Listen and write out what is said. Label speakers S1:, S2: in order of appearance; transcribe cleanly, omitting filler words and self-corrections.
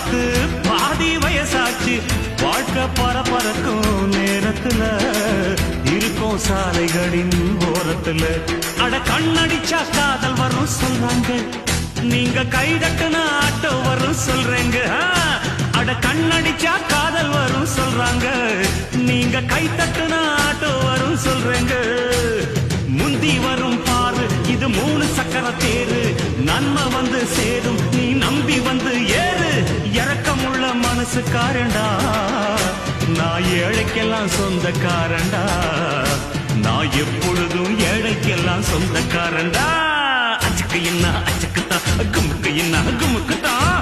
S1: பார்த்து பாதி வயசாச்சு வாழ்க்கை பரபரக்கும் நேரத்துல இருக்கும் சாலைகளின் ஓரத்துல அட கண்ணடிச்சா காதல் வரும் சொல்றாங்க நீங்க கை தட்டுனா ஆட்டோ வரும் சொல்றேங்க அட கண்ணடிச்சா காதல் வரும் சொல்றாங்க நீங்க கை தட்டுனா ஆட்டோ வரும் சொல்றேங்க முந்தி வரும் பாரு இது 3 சக்கர தேரு நன்மை வந்து சேரும் நீ நம்பி வந்து ஏறு இறக்கமுள்ள மனசுக்காரண்டா நான் ஏழைக்கெல்லாம் சொந்தக்காரண்டா நான் எப்பொழுதும் ஏழைக்கெல்லாம் சொந்தக்காரண்டா அச்சுக்கு என்ன அச்சுக்குத்தான் குமுக்கு என்ன குமுக்குத்தான்